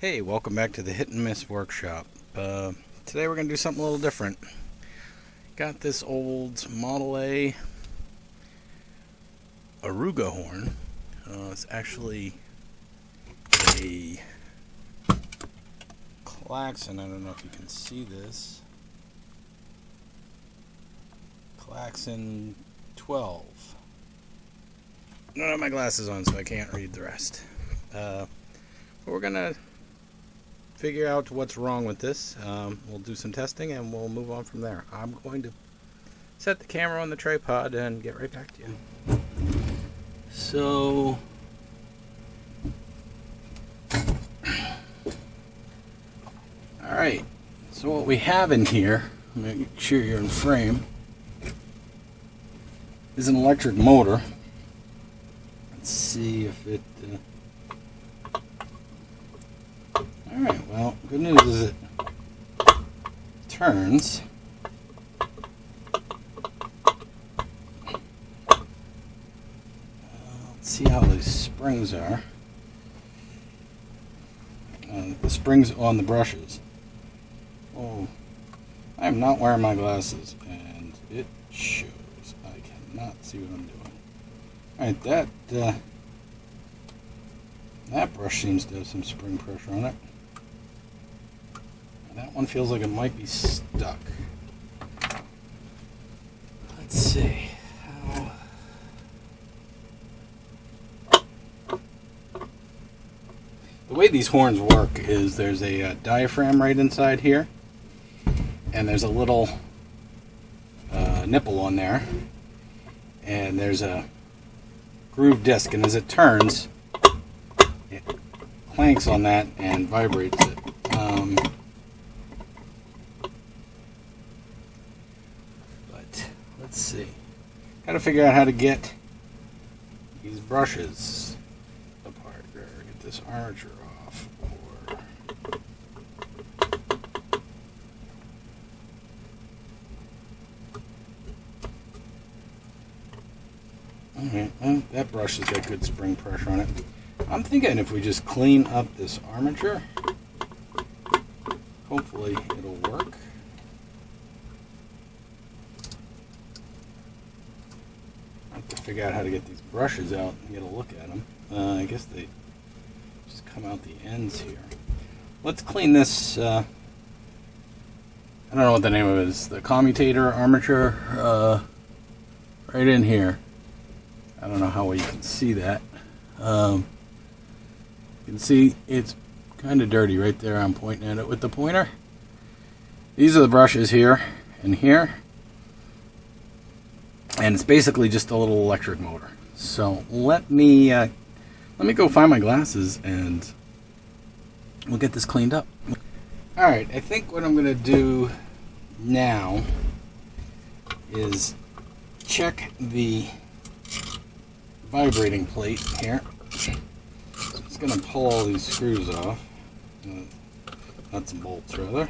Hey, welcome back to the Hit and Miss Workshop. Today we're going to do something a little different. Got this old Model A Arooga horn. It's actually a klaxon. I don't know if you can see this. Klaxon 12. I don't have my glasses on, so I can't read the rest. But we're going to figure out what's wrong with this. We'll do some testing and we'll move on from there. I'm going to set the camera on the tripod and get right back to you. So alright, so what we have in here, make sure you're in frame, is an electric motor. Let's see if it alright, well, good news is it turns. Let's see how these springs are. The springs on the brushes. Oh, I am not wearing my glasses, and it shows. I cannot see what I'm doing. Alright, that brush seems to have some spring pressure on it. That one feels like it might be stuck. Let's see. The way these horns work is there's a diaphragm right inside here, and there's a little nipple on there, and there's a groove disc, and as it turns, it clanks on that and vibrates it. But let's see. Got to figure out how to get these brushes apart, or get this armature off, or alright, well, that brush has got good spring pressure on it. I'm thinking if we just clean up this armature, hopefully it'll work. I have to figure out how to get these brushes out and get a look at them. I guess they just come out the ends here. Let's clean this, I don't know what the name of it is, the commutator armature, right in here. I don't know how well you can see that. You can see it's kind of dirty right there. I'm pointing at it with the pointer. These are the brushes here and here, and it's basically just a little electric motor. So let me go find my glasses and we'll get this cleaned up. Alright, I think what I'm gonna do now is check the vibrating plate here. So it's going to pull all these screws off, nuts and bolts rather.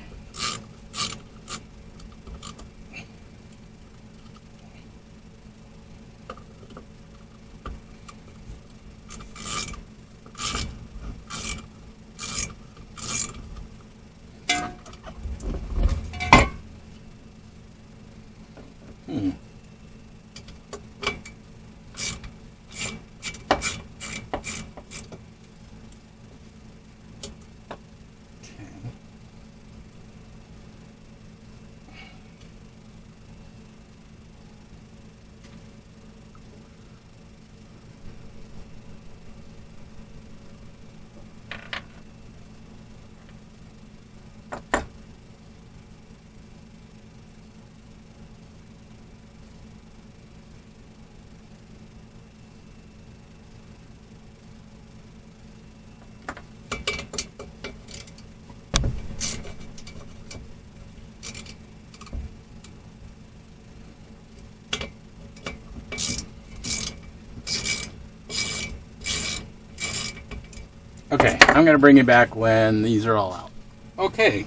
Okay, I'm going to bring you back when these are all out. Okay,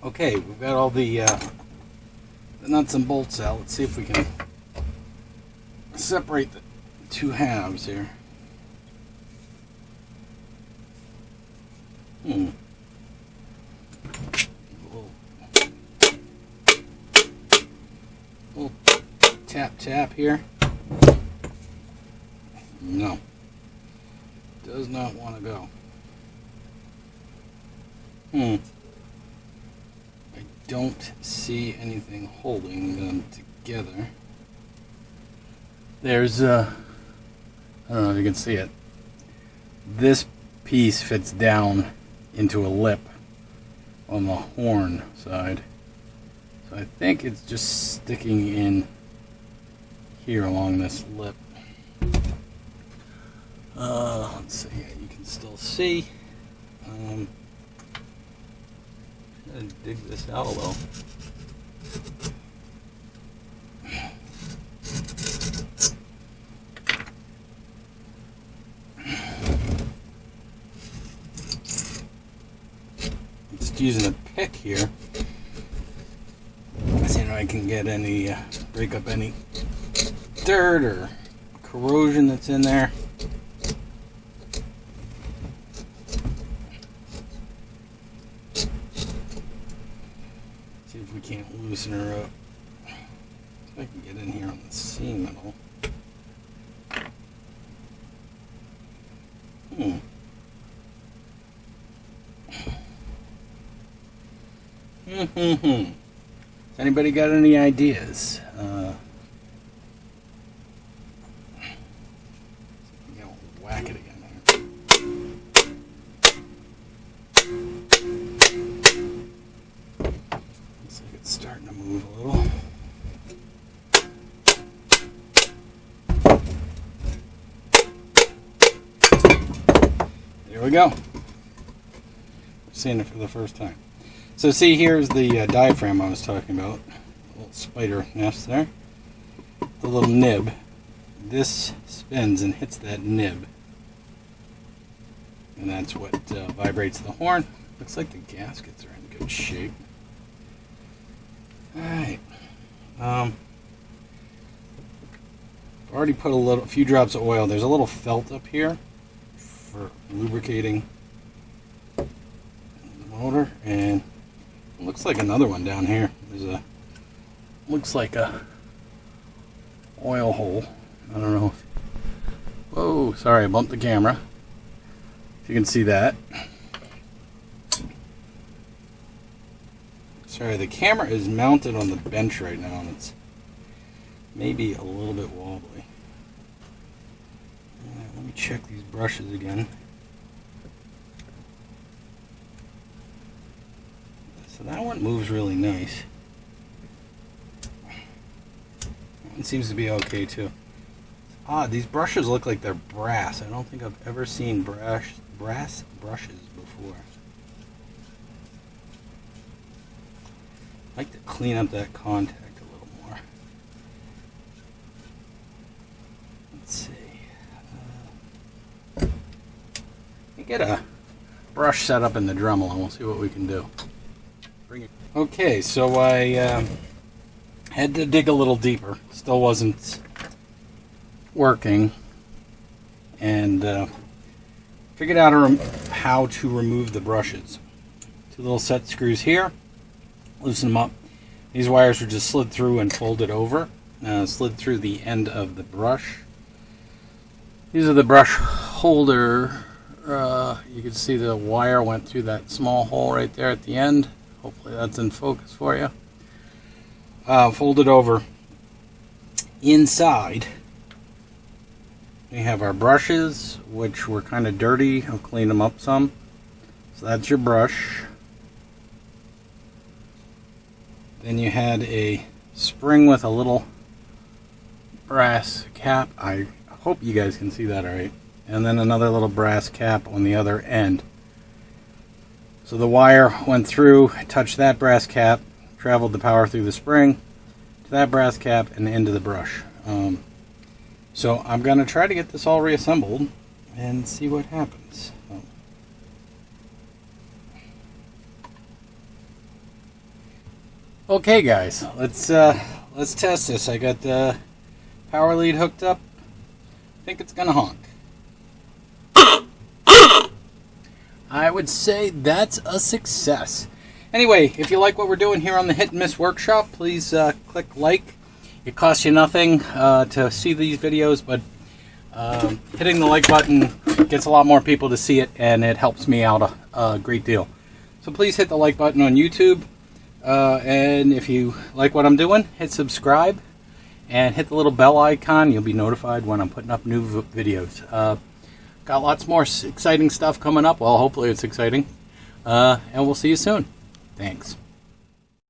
we've got all the nuts and bolts out. Let's see if we can separate the two halves here. Hmm. Little tap tap here. No. Does not want to go. I don't see anything holding them together. There's I don't know if you can see it. This piece fits down into a lip on the horn side. So I think it's just sticking in here along this lip. Let's see, you can still see. Try to dig this out a little. Just using a pick here. See if I can get any, break up any dirt or corrosion that's in there. See if we can't loosen her up. See if I can get in here on the seam at all. Has anybody got any ideas? Whack it again there. Looks like it's starting to move a little. There we go. Seeing it for the first time. So see, here's the diaphragm I was talking about. A little spider nest there. The little nib. This spins and hits that nib. And that's what vibrates the horn. Looks like the gaskets are in good shape. Alright. I've already put a few drops of oil. There's a little felt up here for lubricating the motor, and it looks like another one down here. Looks like a oil hole. I don't know. Whoa, sorry, I bumped the camera. If you can see that. Sorry, the camera is mounted on the bench right now, and it's maybe a little bit wobbly. Let me check these brushes again. So that one moves really nice. That one seems to be okay too. Odd, these brushes look like they're brass. I don't think I've ever seen brass brushes before. I like to clean up that contact a little more. Let's see. Let me get a brush set up in the Dremel and we'll see what we can do. Okay, so I had to dig a little deeper. Still wasn't working, and figured out how to remove the brushes. Two little set screws here. Loosen them up. These wires are just slid through and folded over. Slid through the end of the brush. These are the brush holder. You can see the wire went through that small hole right there at the end. Hopefully that's in focus for you. Folded over. Inside, we have our brushes, which were kind of dirty. I'll clean them up some. So that's your brush. Then you had a spring with a little brass cap. I hope you guys can see that all right. And then another little brass cap on the other end. So the wire went through, touched that brass cap, traveled the power through the spring to that brass cap and into the brush. So I'm going to try to get this all reassembled and see what happens. Okay, guys, let's test this. I got the power lead hooked up. I think it's gonna honk. I would say that's a success. Anyway, if you like what we're doing here on the Hit and Miss Workshop, please click like. It costs you nothing to see these videos, but hitting the like button gets a lot more people to see it, and it helps me out a great deal. So please hit the like button on YouTube, and if you like what I'm doing, hit subscribe and hit the little bell icon. You'll be notified when I'm putting up new videos. Got lots more exciting stuff coming up. Well, hopefully it's exciting, and we'll see you soon. Thanks.